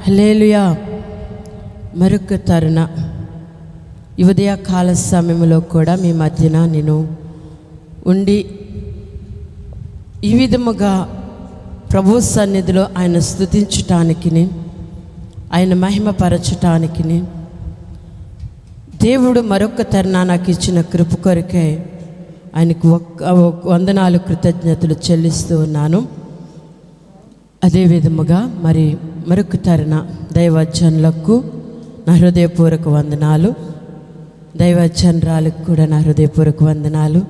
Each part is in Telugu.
హల్లెలూయా. మరొక తరుణ ఈ ఉదయకాల సమయంలో కూడా మీ మధ్యన నేను ఉండి ఈ విధముగా ప్రభు సన్నిధిలో ఆయన స్తుతించటానికి, ఆయన మహిమపరచటానికి దేవుడు మరొక తరుణ నాకు ఇచ్చిన కృప కొరకే ఆయనకు వందనాలు, కృతజ్ఞతలు చెల్లిస్తూ ఉన్నాను. అదే విధముగా మరొక తరుణ దైవజనులకు నా హృదయపూర్వక వందనాలు, దైవజనరాలకు కూడా నా హృదయపూర్వక వందనాలు,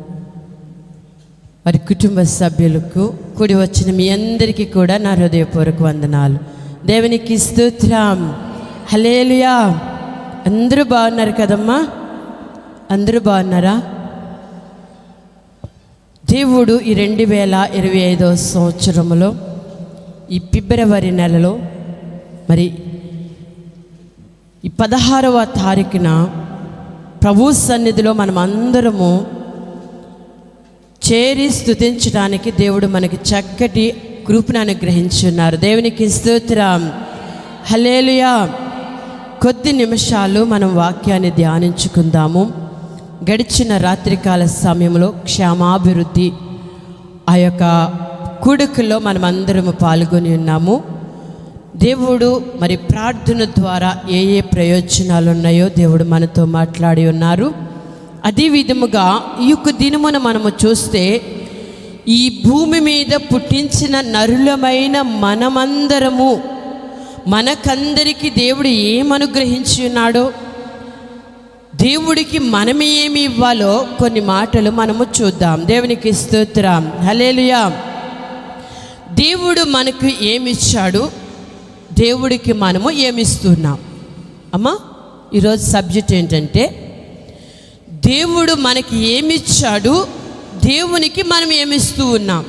వారి కుటుంబ సభ్యులకు, కూడి వచ్చిన మీ అందరికీ కూడా నా హృదయపూర్వక వందనాలు. దేవునికి స్తోత్రం. హల్లెలూయా. అందరూ బాగున్నారు కదమ్మా? అందరూ బాగున్నారా? దేవుడు ఈ 2025వ సంవత్సరంలో ఈ ఫిబ్రవరి నెలలో ఈ 16వ తారీఖున ప్రభు సన్నిధిలో మనం అందరము చేరి స్తుతించడానికి దేవుడు మనకి చక్కటి కృపను అనుగ్రహించున్నారు. దేవునికి స్తోత్రం. హల్లెలూయా. కొద్ది నిమిషాలు మనం వాక్యాన్ని ధ్యానించుకుందాము. గడిచిన రాత్రికాల సమయంలో క్షేమాభివృద్ధి ఆ యొక్క కూడుకలో మనం అందరము పాల్గొని ఉన్నాము. దేవుడు ప్రార్థన ద్వారా ఏ ప్రయోజనాలు ఉన్నాయో దేవుడు మనతో మాట్లాడి ఉన్నారు. అదే విధముగా ఈ యొక్క దినమున మనము చూస్తే ఈ భూమి మీద పుట్టించిన నరులమైన మనమందరము, మనకందరికీ దేవుడు ఏమనుగ్రహించి ఉన్నాడో, దేవుడికి మనం ఏమి ఇవ్వాలో కొన్ని మాటలు మనము చూద్దాం. దేవునికి స్తోత్రం. హల్లెలూయా. దేవుడు మనకు ఏమిచ్చాడు, దేవుడికి మనము ఏమిస్తున్నాం. అమ్మా, ఈరోజు సబ్జెక్ట్ ఏంటంటే దేవుడు మనకి ఏమిచ్చాడు, దేవునికి మనం ఏమిస్తూ ఉన్నాం.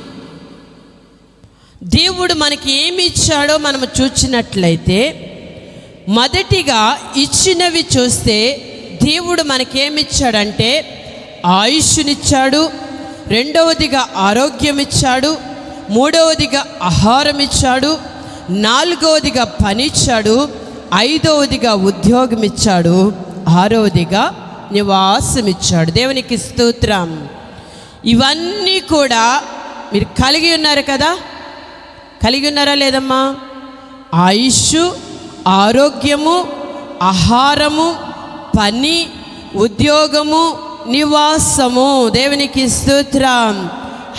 దేవుడు మనకి ఏమి ఇచ్చాడో మనము చూచినట్లయితే మొదటిగా ఇచ్చినవి చూస్తే దేవుడు మనకేమిచ్చాడంటే ఆయుష్నిచ్చాడు, రెండవదిగా ఆరోగ్యం ఇచ్చాడు, మూడవదిగా ఆహారం ఇచ్చాడు, నాలుగవదిగా పని ఇచ్చాడు, ఐదవదిగా ఉద్యోగం ఇచ్చాడు, ఆరవదిగా నివాసం ఇచ్చాడు. దేవునికి స్తోత్రం. ఇవన్నీ కూడా మీరు కలిగి ఉన్నారు కదా? కలిగి ఉన్నారా లేదమ్మా? ఆయుష్, ఆరోగ్యము, ఆహారము, పని, ఉద్యోగము, నివాసము. దేవునికి స్తోత్రం.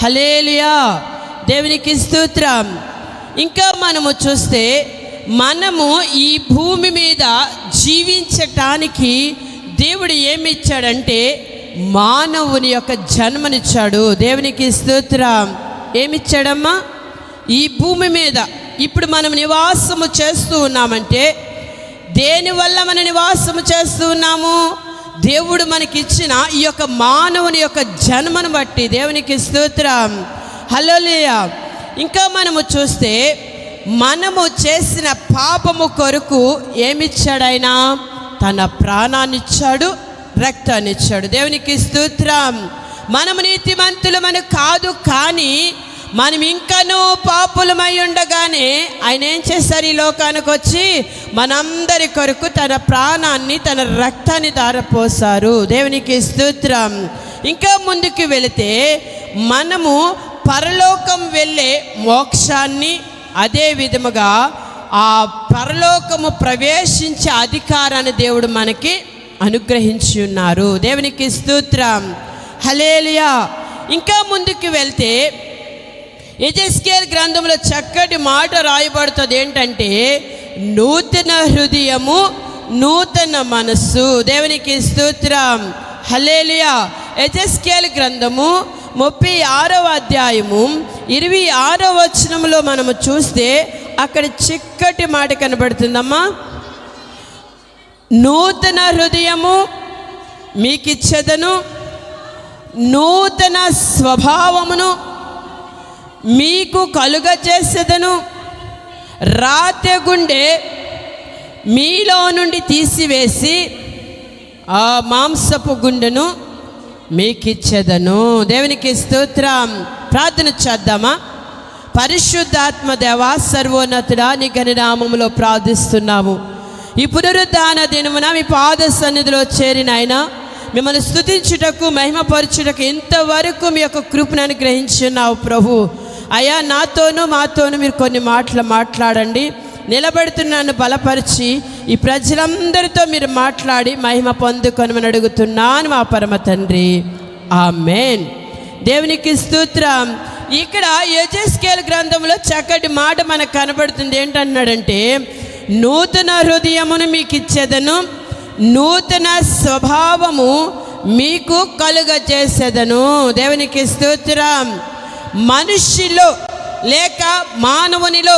హల్లెలూయా. దేవునికి స్తోత్రం. ఇంకా మనము చూస్తే మనము ఈ భూమి మీద జీవించటానికి దేవుడు ఏమిచ్చాడంటే మానవుని యొక్క జన్మనిచ్చాడు. దేవునికి స్తోత్రం. ఏమిచ్చాడమ్మా? ఈ భూమి మీద ఇప్పుడు మనం నివాసము చేస్తూ ఉన్నామంటే దేనివల్ల మనం నివాసము చేస్తూ ఉన్నాము? దేవుడు మనకిచ్చిన ఈ యొక్క మానవుని యొక్క జన్మను బట్టి. దేవునికి స్తోత్రం. హల్లెలూయా. ఇంకా మనము చూస్తే మనము చేసిన పాపము కొరకు ఏమిచ్చాడు ఆయన? తన ప్రాణాన్ని ఇచ్చాడు, రక్తాన్ని ఇచ్చాడు. దేవునికి స్తోత్రం. మనము నీతిమంతులమని కాదు, కానీ మనం ఇంకనూ పాపులమై ఉండగానే ఆయన ఏం చేశారు? ఈ లోకానికి వచ్చి మనందరి కొరకు తన ప్రాణాన్ని, తన రక్తాన్ని ధారపోసారు. దేవునికి స్తోత్రం. ఇంకా ముందుకు వెళితే మనము పరలోకం వెళ్ళే మోక్షాన్ని, అదే విధముగా ఆ పరలోకము ప్రవేశించే అధికారాన్ని దేవుడు మనకి అనుగ్రహించి ఉన్నారు. దేవునికి స్తోత్రం. హల్లెలూయా. ఇంకా ముందుకు వెళ్తే యెహెజ్కేలు గ్రంథంలో చక్కటి మాట రాయబడుతుంది. ఏంటంటే నూతన హృదయము, నూతన మనస్సు. దేవునికి స్తోత్రం. హల్లెలూయా. యెహెజ్కేలు గ్రంథము 36వ అధ్యాయము 26వ వచనంలో మనము చూస్తే అక్కడ చిక్కటి మాట కనబడుతుందమ్మా. నూతన హృదయము మీకిచ్చేదను, నూతన స్వభావమును మీకు కలుగజేసేదను, రాతి గుండె మీలో నుండి తీసివేసి ఆ మాంసపు గుండెను మీకిచ్చేదను. దేవునికి స్తోత్రం. ప్రార్థన చేద్దామా? పరిశుద్ధాత్మ దేవ సర్వోన్నతుడా నీ ఘన నామములో ప్రార్థిస్తున్నాము. ఈ పునరుద్ధాన దినమున మీ పాద సన్నిధిలో చేరిన ఆయన మిమ్మల్ని స్తుతించుటకు మహిమపరచుటకు ఇంతవరకు మీ యొక్క కృపను అనుగ్రహించున్నావు ప్రభు. అయ్యా నాతోనూ మాతోనూ మీరు కొన్ని మాటలు మాట్లాడండి. నిలబెడుతున్నాను బలపరిచి ఈ ప్రజలందరితో మీరు మాట్లాడి మహిమ పొందుకొనమని అడుగుతున్నాను మా పరమ తండ్రి, ఆమేన్. దేవునికి స్తోత్రం. ఇక్కడ యెహెజ్కేలు గ్రంథంలో చక్కటి మాట మనకు కనబడుతుంది. ఏంటన్నాడంటే, నూతన హృదయమును మీకు ఇచ్చేదను, నూతన స్వభావము మీకు కలుగజేసేదను. దేవునికి స్తోత్రం. మనిషిలో లేక మానవునిలో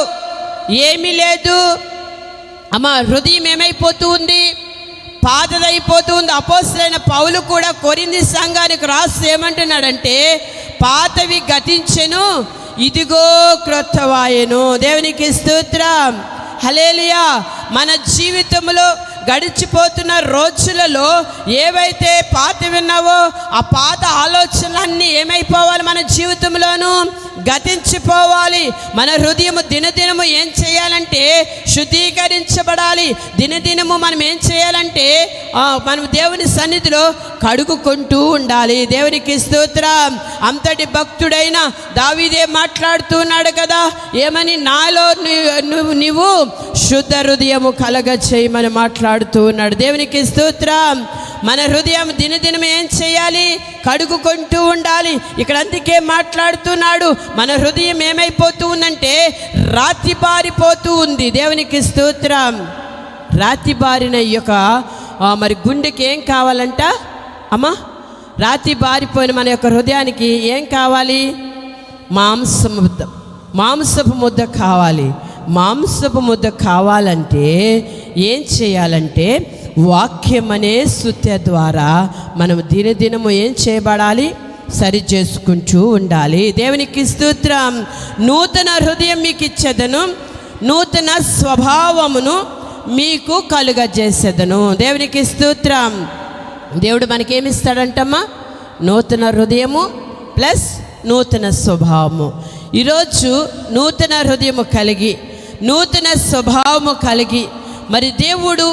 ఏమీ లేదు అమ్మ. హృదయం ఏమైపోతూ ఉంది? పాతదైపోతూ ఉంది. అపోస్తలుడైన పౌలు కూడా కొరింథీ సంఘానికి రాస్తూ ఏమంటున్నాడంటే, పాతవి గతించెను, ఇదిగో క్రొత్తవాయెను. దేవునికి స్తోత్రం. హల్లెలూయా. మన జీవితంలో గడిచిపోతున్న రోజులలో ఏవైతే పాత విన్నావో ఆ పాత ఆలోచనలన్నీ ఏమైపోవాలి? మన జీవితంలోనూ గతించిపోవాలి. మన హృదయము దినదినము ఏం చేయాలంటే శుద్ధీకరించబడాలి. దినదినము మనం ఏం చేయాలంటే మనం దేవుని సన్నిధిలో కడుగుకుంటూ ఉండాలి. దేవునికి స్తోత్రం. అంతటి భక్తుడైన దావీదే మాట్లాడుతున్నాడు కదా, ఏమని? నాలో నువ్వు శుద్ధ హృదయము కలగ చేయమని మాట్లాడుతూ ఉన్నాడు. దేవునికి స్తోత్రం. మన హృదయం దినదినం ఏం చేయాలి? కడుగుకుంటూ ఉండాలి. ఇక్కడ అందుకే మాట్లాడుతున్నాడు, మన హృదయం ఏమైపోతూ ఉందంటే రాతి బారిపోతూ ఉంది. దేవునికి స్తోత్రం. రాతి బారిన యొక్క మరి గుండెకి ఏం కావాలంట అమ్మా? రాతి బారిపోయిన మన యొక్క హృదయానికి ఏం కావాలి? మాంసపు ముద్ద కావాలి. మాంసపు ముద్ద కావాలంటే ఏం చేయాలంటే వాక్యం అనే సుత్య ద్వారా మనం దినదినము ఏం చేయబడాలి? సరి చేసుకుంటూ ఉండాలి. దేవునికి స్తోత్రం. నూతన హృదయం మీకు ఇచ్చేదను, నూతన స్వభావమును మీకు కలుగజేసేదను. దేవునికి స్తోత్రం. దేవుడు మనకేమిస్తాడంటమ్మా? నూతన హృదయము ప్లస్ నూతన స్వభావము. ఈరోజు నూతన హృదయము కలిగి నూతన స్వభావము కలిగి మరి దేవుడు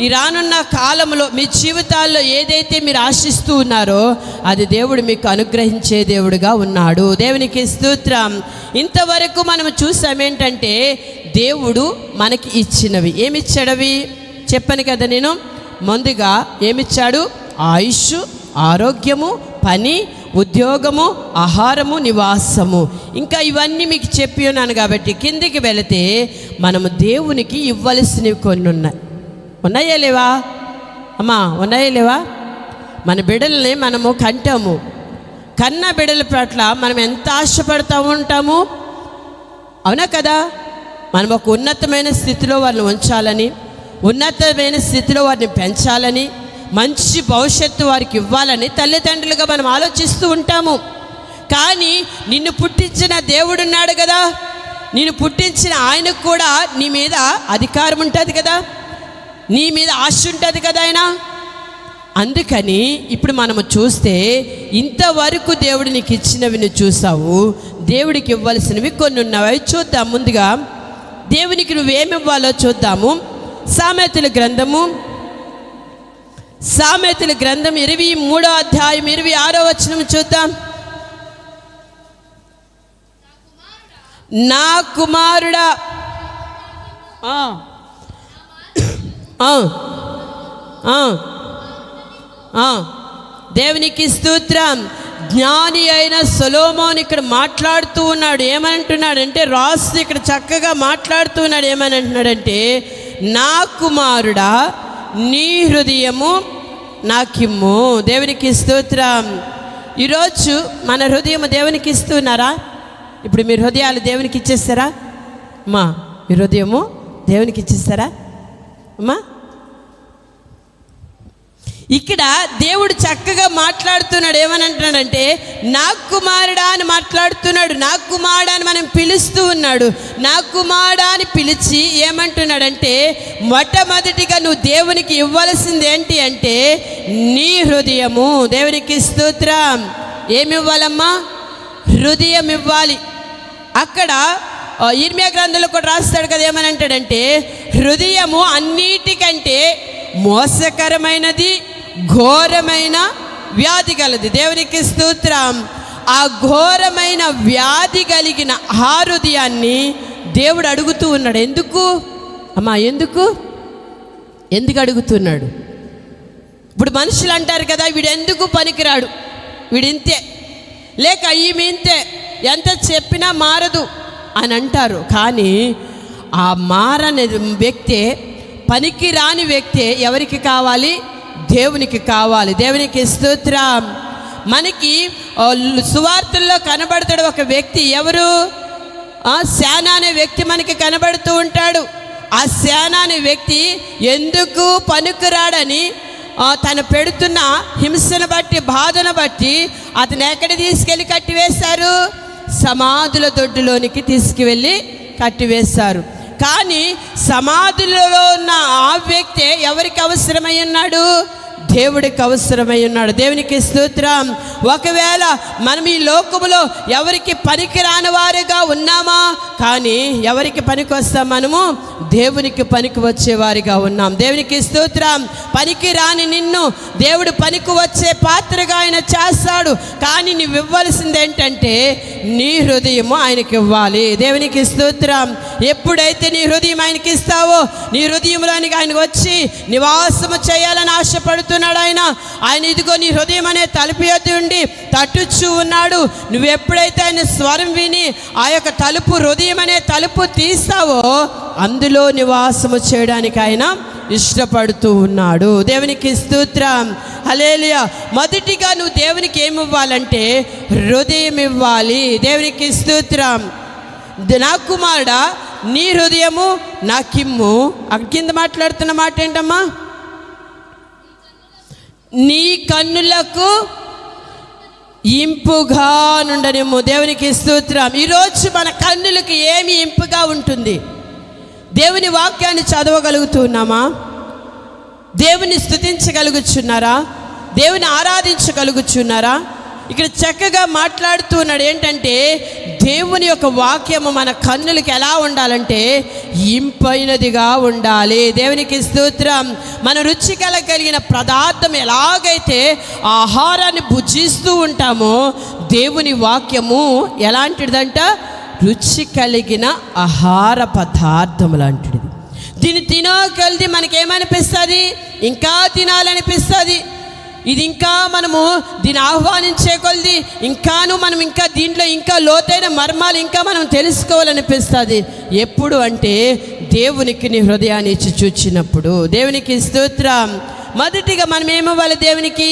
ఈ రానున్న కాలంలో మీ జీవితాల్లో ఏదైతే మీరు ఆశిస్తూ ఉన్నారో అది దేవుడు మీకు అనుగ్రహించే దేవుడుగా ఉన్నాడు. దేవునికి స్తోత్రం. ఇంతవరకు మనం చూసామేంటంటే దేవుడు మనకి ఇచ్చినవి ఏమిచ్చాడవి చెప్పాను కదా నేను. ముందుగా ఏమిచ్చాడు? ఆయుష్, ఆరోగ్యము, పని, ఉద్యోగము, ఆహారము, నివాసము. ఇంకా ఇవన్నీ మీకు చెప్పి ఉన్నాను కాబట్టి కిందికి వెళితే మనము దేవునికి ఇవ్వవలసినవి కొన్ని ఉన్నాయా లేవా అమ్మా? ఉన్నాయా లేవా? మన బిడ్డల్ని మనము కంటాము. కన్న బిడ్డల పట్ల మనం ఎంత ఆశపడుతూ ఉంటాము, అవునా కదా? మనం ఒక ఉన్నతమైన స్థితిలో వారిని ఉంచాలని, ఉన్నతమైన స్థితిలో వారిని పెంచాలని, మంచి భవిష్యత్తు వారికి ఇవ్వాలని తల్లిదండ్రులుగా మనం ఆలోచిస్తూ ఉంటాము. కానీ నిన్ను పుట్టించిన దేవుడున్నాడు కదా, నిన్ను పుట్టించిన ఆయనకు కూడా నీ మీద అధికారం ఉంటుంది కదా, నీ మీద ఆశ ఉంటుంది కదా ఆయన. అందుకని ఇప్పుడు మనము చూస్తే ఇంతవరకు దేవుడు నీకు ఇచ్చినవి నువ్వు చూసావు, దేవుడికి ఇవ్వాల్సినవి కొన్ని ఉన్నవి. చూద్దాం. ముందుగా దేవునికి నువ్వేమి ఇవ్వాలో చూద్దాము. సామెతల గ్రంథం 23వ అధ్యాయం 26వ వచనం చూద్దాం. నా కుమారుడా, దేవునికి స్తోత్రం. జ్ఞాని అయిన సొలొమోను ఇక్కడ మాట్లాడుతూ ఉన్నాడు. ఏమంటున్నాడంటే రాస్తూ ఇక్కడ చక్కగా మాట్లాడుతూ ఉన్నాడు. ఏమని అంటున్నాడంటే, నా కుమారుడా నీ హృదయము నాకిమ్ము. దేవునికి స్తోత్రం. ఈరోజు మన హృదయం దేవునికి ఇస్తున్నారా? ఇప్పుడు మీ హృదయాలు దేవునికి ఇచ్చేస్తారా అమ్మా? మీ హృదయము దేవునికి ఇచ్చేస్తారా అమ్మా? ఇక్కడ దేవుడు చక్కగా మాట్లాడుతున్నాడు. ఏమని అంటున్నాడంటే, నా కుమారుడా అని మాట్లాడుతున్నాడు. నా కుమారుడా అని మనం పిలుస్తూ ఉన్నాడు. నా కుమారుడా అని పిలిచి ఏమంటున్నాడంటే, మొట్టమొదటిగా నువ్వు దేవునికి ఇవ్వాల్సింది ఏంటి అంటే నీ హృదయము. దేవునికి స్తోత్రం. ఏమి ఇవ్వాలమ్మా? హృదయం ఇవ్వాలి. అక్కడ ఇర్మియా గ్రంథంలో కూడా రాస్తాడు కదా, ఏమని అంటాడంటే హృదయము అన్నిటికంటే మోసకరమైనది, ఘోరమైన వ్యాధి కలది. దేవునికి స్తోత్రం. ఆ ఘోరమైన వ్యాధి కలిగిన ఆ హృదయాన్ని దేవుడు అడుగుతూ ఉన్నాడు. ఎందుకు అమ్మా, ఎందుకు అడుగుతున్నాడు? ఇప్పుడు మనుషులు అంటారు కదా, వీడు ఎందుకు పనికిరాడు, వీడు ఇంతే, లేక ఈమె ఇంతే, ఎంత చెప్పినా మారదు అని అంటారు. కానీ ఆ మారని వ్యక్తే, పనికి రాని వ్యక్తే ఎవరికి కావాలి? దేవునికి కావాలి. దేవునికి స్తోత్రం. మనకి సువార్తల్లో కనబడతాడు ఒక వ్యక్తి. ఎవరు? సేనా అనే వ్యక్తి మనకి కనబడుతూ ఉంటాడు. ఆ సేనా అనే వ్యక్తి ఎందుకు పనికిరాడని తను పెడుతున్న హింసను బట్టి, బాధను బట్టి అతను ఎక్కడ తీసుకెళ్ళి కట్టివేశారు? సమాధుల దొడ్డులోనికి తీసుకువెళ్ళి కట్టివేశారు. కానీ సమాధులలో ఉన్న ఆ వ్యక్తే ఎవరికి అవసరమై ఉన్నాడు? దేవుడికి అవసరమై ఉన్నాడు. దేవునికి స్తోత్రం. ఒకవేళ మనం ఈ లోకములో ఎవరికి పనికి రాని వారుగా ఉన్నామా? కానీ ఎవరికి పనికి వస్తాం? మనము దేవునికి పనికి వచ్చేవారిగా ఉన్నాం. దేవునికి స్తోత్రం. పనికి రాని నిన్ను దేవుడు పనికి వచ్చే పాత్రగా ఆయన చేస్తాడు. కానీ నువ్వు ఇవ్వాల్సింది ఏంటంటే నీ హృదయము ఆయనకి ఇవ్వాలి. దేవునికి స్తోత్రం. ఎప్పుడైతే నీ హృదయం ఆయనకి ఇస్తావో, నీ హృదయంలోనికి ఆయన వచ్చి నివాసము చేయాలని ఆశపడుతున్నాడు ఆయన ఇదిగో నీ హృదయం అనే తలుపు ఎదుటి ఉండి తట్టుచూ ఉన్నాడు. నువ్వు ఎప్పుడైతే ఆయన స్వరం విని ఆ యొక్క తలుపు, హృదయం అనే తలుపు తీస్తావో, అందులో నివాసము చేయడానికి ఆయన ఇష్టపడుతూ ఉన్నాడు. దేవునికి స్తోత్రం. హల్లెలూయా. మొదటిగా నువ్వు దేవునికి ఏమి ఇవ్వాలంటే హృదయం ఇవ్వాలి. దేవునికి స్తోత్రం. నా కుమారుడా, నీ హృదయము నాకిమ్ము. అక్కడ కింద మాట్లాడుతున్న మాట ఏంటమ్మా? నీ కన్నులకు ఇంపుగా నుండనేమో. దేవునికి స్తోత్రం. ఈరోజు మన కన్నులకు ఏమి ఇంపుగా ఉంటుంది? దేవుని వాక్యాన్ని చదవగలుగుతున్నామా? దేవుని స్తుతించగలుగుచున్నారా? దేవుని ఆరాధించగలుగుచున్నారా? ఇక్కడ చక్కగా మాట్లాడుతూ ఉన్నాడు. ఏంటంటే దేవుని యొక్క వాక్యము మన కన్నులకి ఎలా ఉండాలంటే ఇంపైనదిగా ఉండాలి. దేవునికి స్తోత్రం. మన రుచి కలిగిన పదార్థం ఎలాగైతే ఆహారాన్ని భుజిస్తూ ఉంటామో, దేవుని వాక్యము ఎలాంటిదంట? రుచి కలిగిన ఆహార పదార్థం లాంటిది. దీన్ని తినగలిది మనకేమనిపిస్తుంది? ఇంకా తినాలనిపిస్తుంది. ఇది ఇంకా మనము దీన్ని ఆహ్వానించే కొలది మనం ఇంకా దీంట్లో ఇంకా లోతైన మర్మాలు ఇంకా మనం తెలుసుకోవాలనిపిస్తుంది. ఎప్పుడు అంటే దేవునికి నీ హృదయాన్ని ఇచ్చి చూచినప్పుడు. దేవునికి స్తోత్రం. మొదటిగా మనం ఏమివ్వాలి దేవునికి?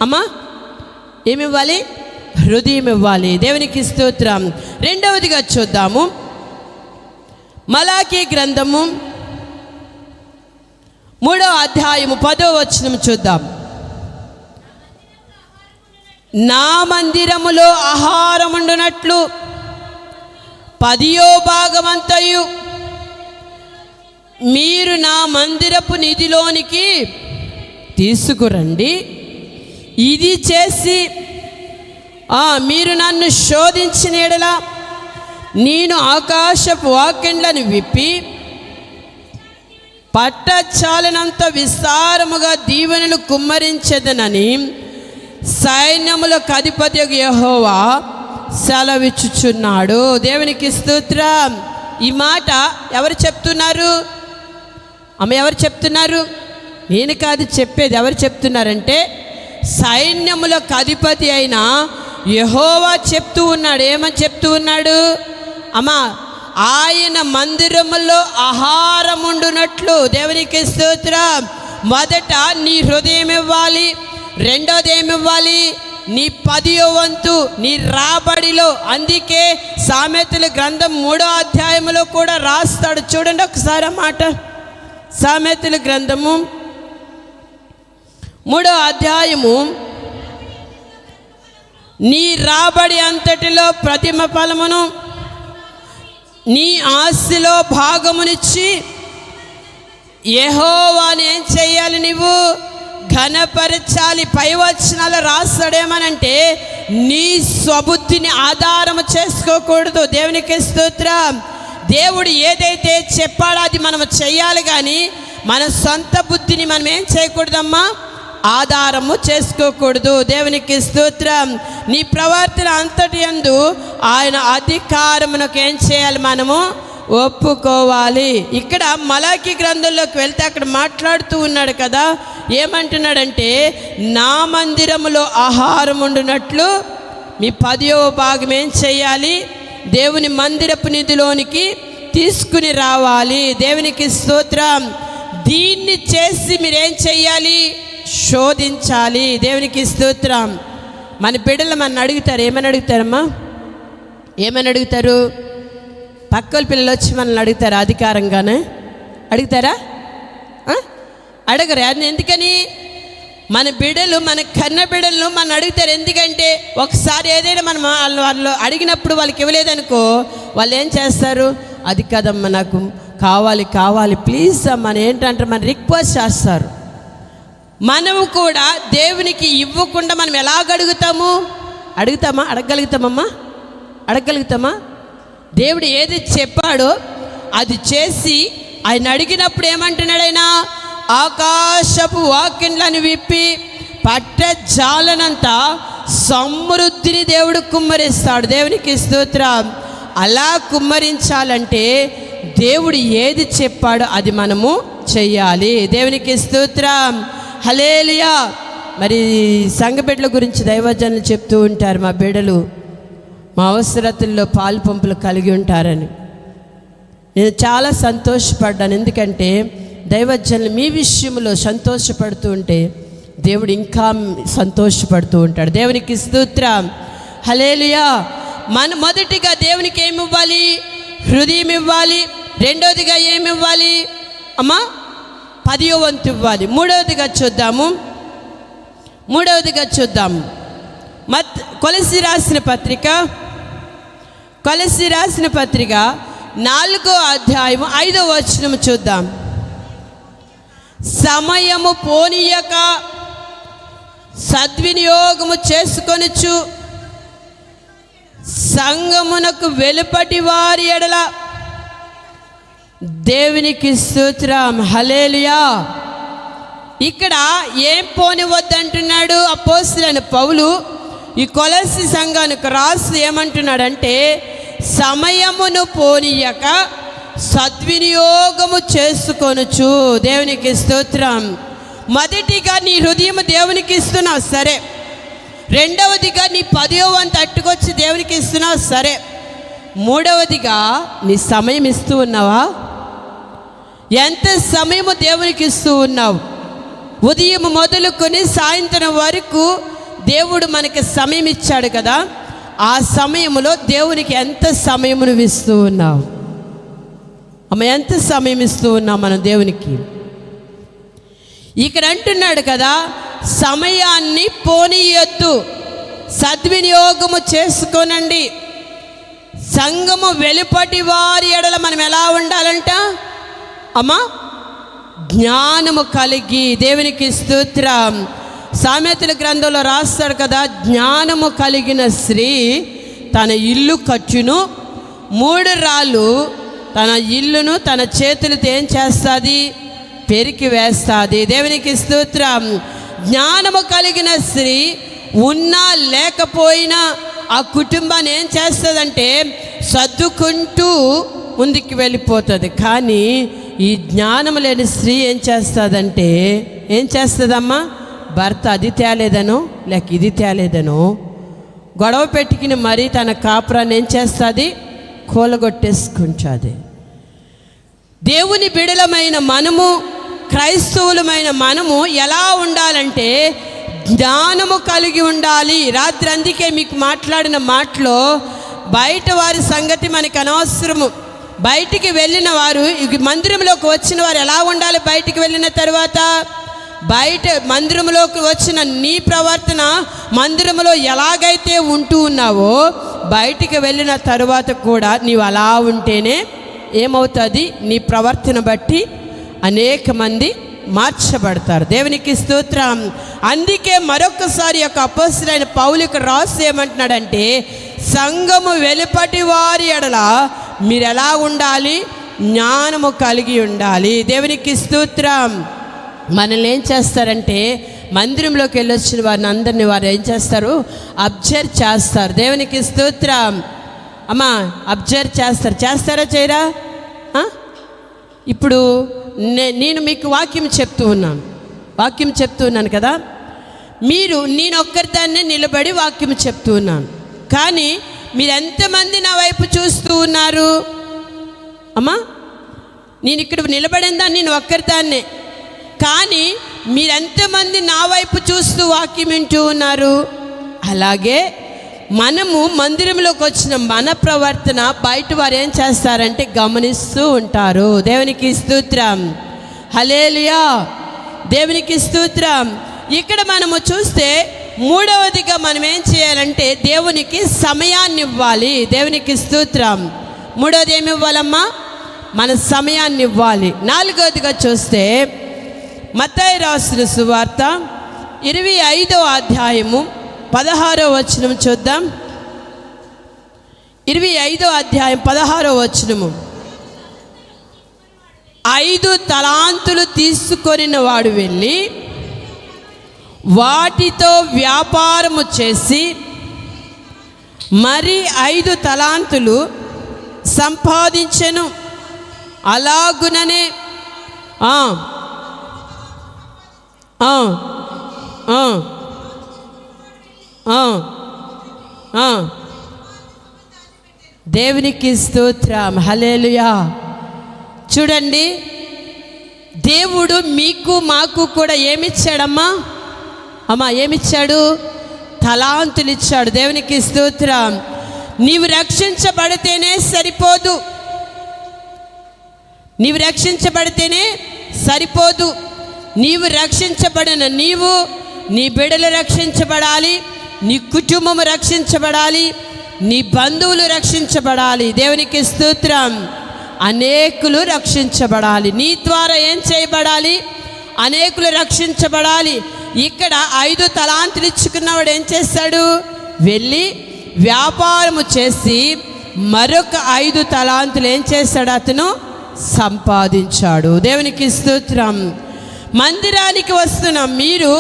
అమ్మా, ఏమివ్వాలి? హృదయం ఇవ్వాలి. దేవునికి స్తోత్రం. రెండవదిగా చూద్దాము, మలాకీ గ్రంథము 3వ అధ్యాయము 10వ వచనం చూద్దాం. నా మందిరములో ఆహారముండునట్లు 10వ భాగమంతయు మీరు నా మందిరపు నిధిలోనికి తీసుకురండి. ఇది చేసి మీరు నన్ను శోధించిన యెడల నేను ఆకాశపు వాకిండ్లను విప్పి పట్టచాలనంత విస్తారముగా దీవెనలు కుమ్మరించెదనని సైన్యములకు అధిపతి యెహోవా సెలవిచ్చుచున్నాడు. దేవునికి స్తోత్రం. ఈ మాట ఎవరు చెప్తున్నారు? అమ్మ, ఎవరు చెప్తున్నారు? నేను కాదు చెప్పేది. ఎవరు చెప్తున్నారంటే సైన్యములకు అధిపతి అయిన యెహోవా చెప్తూ ఉన్నాడు. ఏమని చెప్తూ ఉన్నాడు? అమ్మా, ఆయన మందిరములో ఆహారం ఉండునట్లు. దేవునికి స్తోత్రం. మొదట నీ హృదయం ఇవ్వాలి. రెండోది ఏమి ఇవ్వాలి? నీ 10వ వంతు నీ రాబడిలో. అందుకే సామెతల గ్రంథం 3వ అధ్యాయంలో కూడా రాస్తాడు. చూడండి ఒకసారి ఆ మాట. సామెతల గ్రంథము 3వ అధ్యాయము, నీ రాబడి అంతటిలో ప్రతిమ ఫలమును నీ ఆస్తిలో భాగమునిచ్చి యెహోవాని ఏం చేయాలి? నువ్వు ఘనపరచాలి. పై వచనాలు రాస్తాడేమనంటే నీ స్వబుద్ధిని ఆధారము చేసుకోకూడదు. దేవునికి స్తోత్రం. దేవుడు ఏదైతే చెప్పాడో అది మనం చెయ్యాలి, కానీ మన సొంత బుద్ధిని మనం ఏం చేయకూడదమ్మా, ఆధారము చేసుకోకూడదు. దేవునికి స్తోత్రం. నీ ప్రవర్తన అంతటి యందు ఆయన అధికారమునకు ఏం చేయాలి, మనము ఒప్పుకోవాలి. ఇక్కడ మలాకి గ్రంథంలోకి వెళ్తే అక్కడ మాట్లాడుతూ ఉన్నాడు కదా, ఏమంటున్నాడంటే, నా మందిరములో ఆహారం ఉండునట్లు మీ 10వ భాగం ఏం చేయాలి, దేవుని మందిరపు నిధిలోనికి తీసుకుని రావాలి. దేవునికి స్తోత్రం. దీన్ని చేసి మీరేం చెయ్యాలి, శోధించాలి. దేవునికి స్తోత్రం. మన బిడ్డలు మన అడుగుతారు, ఏమని అడుగుతారమ్మా, ఏమని అడుగుతారు? పక్కల పిల్లలు వచ్చి మనల్ని అడుగుతారా? అధికారంగానే అడుగుతారా? అడగరు. ఎందుకని? మన బిడ్డలు, మన కన్న బిడ్డలను మనం అడుగుతారు. ఎందుకంటే ఒకసారి ఏదైనా మనం వాళ్ళు అడిగినప్పుడు వాళ్ళకి ఇవ్వలేదనుకో, వాళ్ళు ఏం చేస్తారు, అది కదమ్మా నాకు కావాలి కావాలి ప్లీజ్ అమ్మా ఏంటంటే మన రిక్వెస్ట్ చేస్తారు. మనము కూడా దేవునికి ఇవ్వకుండా మనం ఎలాగ అడుగుతాము? అడుగుతామా? అడగగలుగుతామమ్మా? అడగగలుగుతామా? దేవుడు ఏది చెప్పాడో అది చేసి ఆయన అడిగినప్పుడు ఏమంటున్నాడు, ఆయన ఆకాశపు వాకిండ్లను విప్పి పట్ట జాలనంత సమృద్ధిని దేవుడు కుమ్మరిస్తాడు. దేవునికి స్తోత్రం. అలా కుమ్మరించాలంటే దేవుడు ఏది చెప్పాడో అది మనము చెయ్యాలి. దేవునికి స్తోత్రం. హల్లెలూయా. మరి సంఘ బిడ్డల గురించి దైవజనులు చెప్తూ ఉంటారు, మా బిడ్డలు మా అవసరతల్లో పాలు పంపులు కలిగి ఉంటారని. నేను చాలా సంతోషపడ్డాను. ఎందుకంటే దైవజనులు మీ విషయంలో సంతోషపడుతూ ఉంటే దేవుడు ఇంకా సంతోషపడుతూ ఉంటాడు. దేవునికి స్తోత్రం. హల్లెలూయా. మన మొదటిగా దేవునికి ఏమి ఇవ్వాలి? హృదయం ఇవ్వాలి. రెండోదిగా ఏమి ఇవ్వాలి అమ్మా? 10వ వంతు ఇవ్వాలి. మూడవదిగా చూద్దాము. కొలస్సీ రాసిన పత్రిక 4వ అధ్యాయము 5వ వచనం చూద్దాం. సమయము పోనీయక సద్వినియోగము చేసుకొనుచు సంగమునకు వెలుపటి వారి ఎడల. దేవునికి స్తోత్రం. హల్లెలూయా. ఇక్కడ ఏం పోనివద్దంటున్నాడు అపోస్తలుడైన పౌలు ఈ కొలస్సీ సంఘానికి రాసి ఏమంటున్నాడంటే, సమయమును పోనీయక సద్వినియోగము చేసుకొనుచు. దేవునికి స్తోత్రం. మొదటిగా నీ హృదయం దేవునికి ఇస్తున్నావు సరే, రెండవదిగా నీ 10వ వంతు అట్టుకొచ్చి దేవునికి ఇస్తున్నావు సరే, మూడవదిగా నీ సమయం ఇస్తూ ఉన్నావా? ఎంత సమయము దేవునికి ఇస్తూ ఉన్నావు? ఉదయం మొదలుకొని సాయంత్రం వరకు దేవుడు మనకి సమయం ఇచ్చాడు కదా, ఆ సమయంలో దేవునికి ఎంత సమయం నువ్వు ఇస్తూ ఉన్నావు? అమ్మ, ఎంత సమయం ఇస్తూ ఉన్నావు మనం దేవునికి? ఇక్కడ అంటున్నాడు కదా, సమయాన్ని పోనీయొద్దు, సద్వినియోగము చేసుకోనండి. సంఘము వెలుపటి వారి ఎడల మనం ఎలా ఉండాలంట అమ్మా? జ్ఞానము కలిగి. దేవునికి స్తోత్రం. సామెతల గ్రంథంలో రాస్తాడు కదా, జ్ఞానము కలిగిన స్త్రీ తన ఇల్లు కట్టును, 3 రాళ్ళు తన ఇల్లును తన చేతులతో ఏం చేస్తుంది? పెరికి వేస్తుంది. దేవునికి స్తోత్రం. జ్ఞానము కలిగిన స్త్రీ ఉన్నా లేకపోయినా ఆ కుటుంబాన్ని ఏం చేస్తుందంటే సర్దుకుంటూ ముందుకు వెళ్ళిపోతుంది. కానీ ఈ జ్ఞానం లేని స్త్రీ ఏం చేస్తుందంటే, ఏం చేస్తుందమ్మా? భర్త అది తేలేదనో లేక ఇది తేలేదనో గొడవ పెట్టుకుని మరీ తన కాపురాన్ని ఏం చేస్తుంది? కూలగొట్టేసుకుంటుంది. దేవుని బిడలమైన మనము, క్రైస్తవులమైన మనము ఎలా ఉండాలంటే జ్ఞానము కలిగి ఉండాలి. రాత్రి అందుకే మీకు మాట్లాడిన మాటలో బయట వారి సంగతి మనకు అనవసరము. బయటికి వెళ్ళిన వారు, మందిరంలోకి వచ్చిన వారు ఎలా ఉండాలి? బయటికి వెళ్ళిన తర్వాత బయట మందిరంలోకి వచ్చిన నీ ప్రవర్తన మందిరంలో ఎలాగైతే ఉంటూ ఉన్నావో బయటికి వెళ్ళిన తరువాత కూడా నీవు అలా ఉంటేనే ఏమవుతుంది? నీ ప్రవర్తన బట్టి అనేక మంది మార్చబడతారు. దేవునికి స్తోత్రం. అందుకే మరొకసారి యొక్క అపోస్తలుడైన పౌలు ఇక్కడ రాసి ఏమంటున్నాడంటే, సంఘము వెలుపటి వారి ఎడల మీరు ఎలా ఉండాలి? జ్ఞానము కలిగి ఉండాలి. దేవునికి స్తోత్రం. మనల్ని ఏం చేస్తారంటే, మందిరంలోకి వెళ్ళొచ్చిన వారిని అందరినీ వారు ఏం చేస్తారు? అబ్జర్వ్ చేస్తారు. దేవునికి స్తోత్రం. అమ్మా, అబ్జర్వ్ చేస్తారా చేయరా? ఇప్పుడు నేను మీకు వాక్యం చెప్తూ ఉన్నాను కదా. నేను ఒక్కరిదాన్నే నిలబడి వాక్యం చెప్తూ ఉన్నాను, కానీ మీరు ఎంతమంది నా వైపు చూస్తూ ఉన్నారు? అమ్మా, నేను ఇక్కడ నిలబడిందా నేను ఒక్కరిదాన్నే, కానీ మీరెంతమంది నా వైపు చూస్తూ వాక్యం వింటూ ఉన్నారు? అలాగే మనము మందిరంలోకి వచ్చిన మన ప్రవర్తన బయట వారు ఏం చేస్తారంటే గమనిస్తూ ఉంటారు. దేవునికి స్తోత్రం. హల్లెలూయా. దేవునికి స్తోత్రం. ఇక్కడ మనము చూస్తే మూడవదిగా మనం ఏం చేయాలంటే దేవునికి సమయాన్ని ఇవ్వాలి. దేవునికి స్తోత్రం. మూడవది ఏమి ఇవ్వాలమ్మా? మన సమయాన్ని ఇవ్వాలి. నాలుగవదిగా చూస్తే మత్తయి రాసిన సువార్త 25వ అధ్యాయము 16వ వచనం చూద్దాం. 25వ అధ్యాయం 16వ వచనము. 5 తలాంతులు తీసుకొనిన వాడు వెళ్ళి వాటితో వ్యాపారము చేసి మరి 5 తలాంతులు సంపాదించెను. అలాగుననే దేవునికి స్తోత్రం. హల్లెలూయా. చూడండి, దేవుడు మీకు మాకు కూడా ఏమిచ్చాడమ్మా? ఏమిచ్చాడు? తలాంతులు ఇచ్చాడు. దేవునికి స్తోత్రం. నీవు రక్షించబడితేనే సరిపోదు. నీవు రక్షించబడిన నీ బిడ్డలు రక్షించబడాలి, నీ కుటుంబము రక్షించబడాలి, నీ బంధువులు రక్షించబడాలి. దేవునికి స్తోత్రం. అనేకులు రక్షించబడాలి. నీ ద్వారా ఏం చేయబడాలి? అనేకులు రక్షించబడాలి. ఇక్కడ 5 తలాంతులు ఇచ్చుకున్నవాడు ఏం చేస్తాడు? వెళ్ళి వ్యాపారము చేసి మరొక 5 తలాంతులు ఏం చేస్తాడు? అతను సంపాదించాడు. దేవునికి స్తోత్రం. మందిరానికి వస్తున్న మీరు,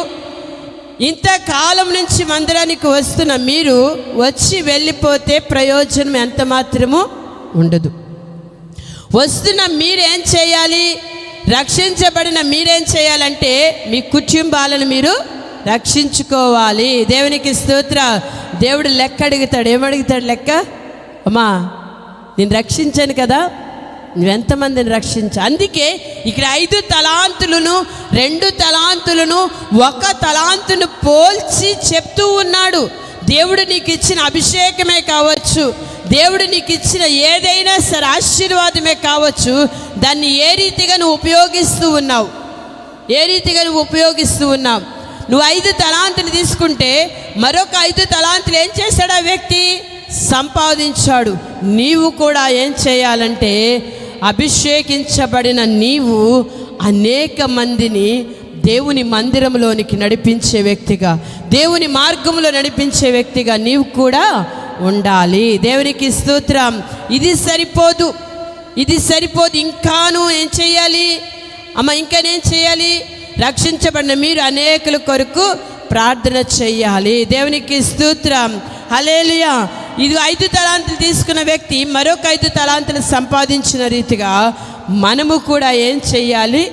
ఇంతకాలం నుంచి మందిరానికి వస్తున్న మీరు వచ్చి వెళ్ళిపోతే ప్రయోజనం ఎంత మాత్రము ఉండదు. వస్తున్న మీరేం చేయాలి? రక్షించబడిన మీరేం చేయాలంటే మీ కుటుంబాలను మీరు రక్షించుకోవాలి. దేవునికి స్తోత్రం. దేవుడు లెక్క అడుగుతాడు. ఏమడుగుతాడు లెక్క? అమ్మా, నేను రక్షించాను కదా, నువ్వెంతమందిని రక్షించా? అందుకే ఇక్కడ 5 తలాంతులను 2 తలాంతులను 1 తలాంతును పోల్చి చెప్తూ ఉన్నాడు. దేవుడు నీకు ఇచ్చిన అభిషేకమే కావచ్చు, దేవుడు నీకు ఇచ్చిన ఏదైనా సరే ఆశీర్వాదమే కావచ్చు, దాన్ని ఏ రీతిగా నువ్వు ఉపయోగిస్తూ ఉన్నావు? నువ్వు 5 తలాంతులు తీసుకుంటే మరొక 5 తలాంతులు ఏం చేశాడు? ఆ వ్యక్తి సంపాదించాడు. నీవు కూడా ఏం చేయాలంటే అభిషేకించబడిన నీవు అనేక మందిని దేవుని మందిరంలోనికి నడిపించే వ్యక్తిగా, దేవుని మార్గంలో నడిపించే వ్యక్తిగా నీవు కూడా ఉండాలి. దేవునికి స్తోత్రం. ఇది సరిపోదు. ఇంకాను ఏం చేయాలి? ఇంకానేం చేయాలి? రక్షించబడిన మీరు అనేకుల కొరకు ప్రార్థన చెయ్యాలి. దేవునికి స్తోత్రం. హల్లెలూయా. ఇది 5 తలాంతులు తీసుకున్న వ్యక్తి మరొక 5 తలాంతులు సంపాదించిన రీతిగా మనము కూడా ఏం చెయ్యాలి?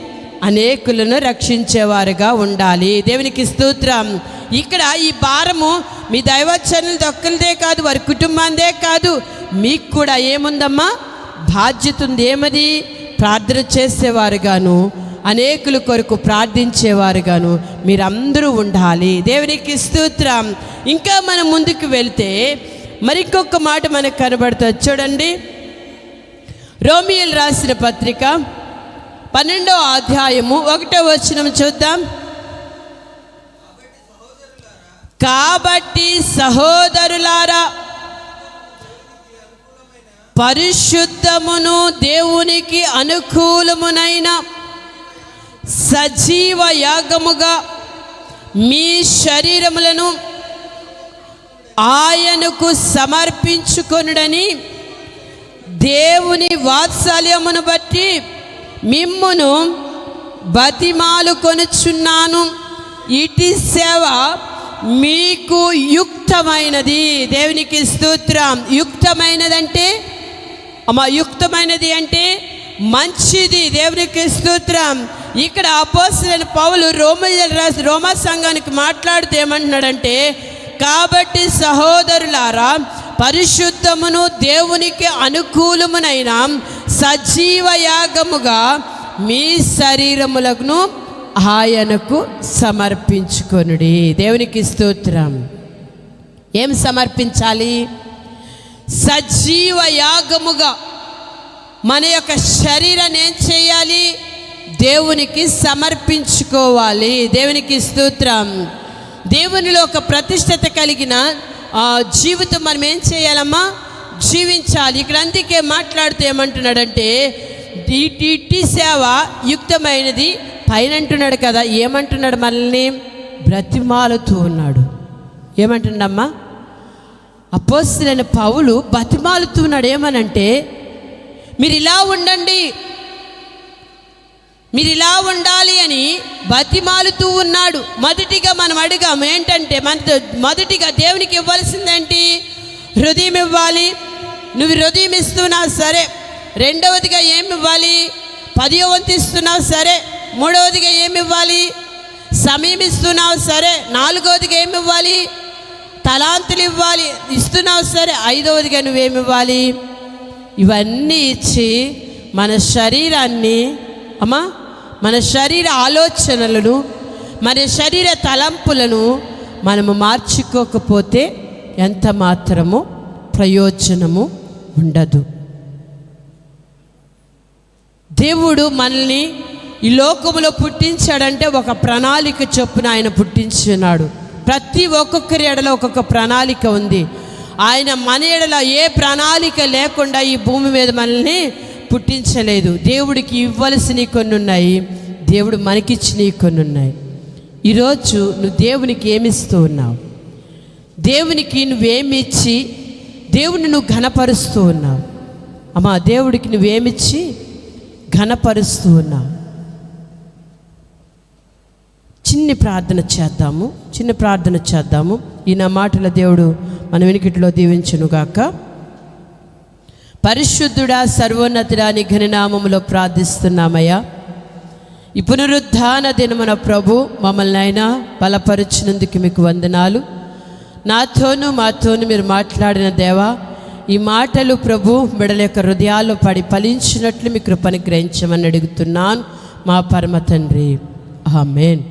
అనేకులను రక్షించేవారుగా ఉండాలి. దేవునికి స్తోత్రం. ఇక్కడ ఈ భారము మీ దైవజనులది ఒక్కరిదే కాదు, వారి కుటుంబాందే కాదు, మీకు కూడా ఏముందమ్మా? బాధ్యత ఉంది. ఏమది? ప్రార్థన చేసేవారుగాను అనేకుల కొరకు ప్రార్థించేవారుగాను మీరందరూ ఉండాలి. దేవునికి స్తోత్రం. ఇంకా మనం ముందుకు వెళ్తే మరికొక మాట మనకు కనబడుతుంది. చూడండి, రోమియోలు రాసిన పత్రిక 12వ అధ్యాయము 1వ వచనం చూద్దాం. కాబట్టి సహోదరులారా, పరిశుద్ధమును దేవునికి అనుకూలమునైన సజీవ యాగముగా మీ శరీరములను ఆయనకు సమర్పించుకొనుడని దేవుని వాత్సల్యమును బట్టి మిమ్మును బతిమాలు కొనుచున్నాను. ఇటు సేవ మీకు యుక్తమైనది. దేవునికి స్తోత్రం. యుక్తమైనదంటే యుక్తమైనది అంటే మంచిది. దేవునికి స్తోత్రం. ఇక్కడ అపోస్తలుడైన పౌలు రోమా సంఘానికి మాట్లాడుతూ ఏమంటున్నాడంటే, కాబట్టి సహోదరులారా, పరిశుద్ధమును దేవునికి అనుకూలమునైన సజీవ యాగముగా మీ శరీరములను ఆయనకు సమర్పించుకొనుడి. దేవునికి స్తోత్రం. ఏం సమర్పించాలి? సజీవ యాగముగా మన యొక్క శరీరాన్ని ఏం చేయాలి? దేవునికి సమర్పించుకోవాలి. దేవునికి స్తోత్రం. దేవునిలో ఒక ప్రతిష్టత కలిగిన జీవితం మనం ఏం చేయాలమ్మా? జీవించాలి. ఇక్కడ అందుకే మాట్లాడుతూ ఏమంటున్నాడంటే, ఇట్టి సేవ యుక్తమైనది పైన అంటున్నాడు కదా. ఏమంటున్నాడు? మనల్ని బ్రతిమాలుతూ ఉన్నాడు. ఏమంటున్నాడమ్మా? అపోస్తలుడైన పౌలు బతిమాలుతూ ఉన్నాడు. ఏమనంటే, మీరు ఇలా ఉండండి, మీరు ఇలా ఉండాలి అని బతిమాలుతూ ఉన్నాడు. మొదటిగా మనం అడిగాము ఏంటంటే, మొదటిగా దేవునికి ఇవ్వాల్సిందేంటి? హృదయం ఇవ్వాలి. నువ్వు హృదయం ఇస్తున్నావు సరే. రెండవదిగా ఏమి ఇవ్వాలి? 10వ వంతు ఇస్తున్నావు సరే. మూడవదిగా ఏమి ఇవ్వాలి? సమయం ఇస్తున్నావు సరే. నాలుగవదిగా ఏమి ఇవ్వాలి? తలాంతులు ఇవ్వాలి, ఇస్తున్నావు సరే. 5వదిగా నువ్వేమి ఇవ్వాలి? ఇవన్నీ ఇచ్చి మన శరీరాన్ని మన శరీర ఆలోచనలను, మన శరీర తలంపులను మనము మార్చుకోకపోతే ఎంత మాత్రము ప్రయోజనము ఉండదు. దేవుడు మనల్ని ఈ లోకములో పుట్టించాడంటే ఒక ప్రణాళిక చొప్పున ఆయన పుట్టించున్నాడు. ప్రతి ఒక్కొక్కరి ఎడలో ఒక్కొక్క ప్రణాళిక ఉంది. ఆయన మన ఎడల ఏ ప్రణాళిక లేకుండా ఈ భూమి మీద మనల్ని పుట్టించలేదు. దేవుడికి ఇవ్వాల్సినవి కొన్ని ఉన్నాయి, దేవుడు మనకిచ్చినవి కొన్ని ఉన్నాయి. ఈరోజు నువ్వు దేవునికి ఏమిస్తూ ఉన్నావు? దేవునికి నువ్వేమిచ్చి దేవుడిని నువ్వు ఘనపరుస్తూ ఉన్నావు? దేవుడికి నువ్వేమిచ్చి ఘనపరుస్తూ ఉన్నావు? చిన్న ప్రార్థన చేద్దాము. ఈ నా మాటల దేవుడు మన వెనుకటిలో దీవించునుగాక. పరిశుద్ధుడా, సర్వోన్నతుడా, నీ ఘననామములో ప్రార్థిస్తున్నామయ్యా. ఈ పునరుద్ధాన దినమున ప్రభు మమ్మల్ని అయినా బలపరిచినందుకు మీకు వందనాలు. మాతోను మీరు మాట్లాడిన దేవా, ఈ మాటలు ప్రభు బిడ్డల యొక్క హృదయాల్లో పడి ఫలించినట్లు మీ కృపను గ్రహించమని అడుగుతున్నాను మా పరమ తండ్రి. ఆమేన్.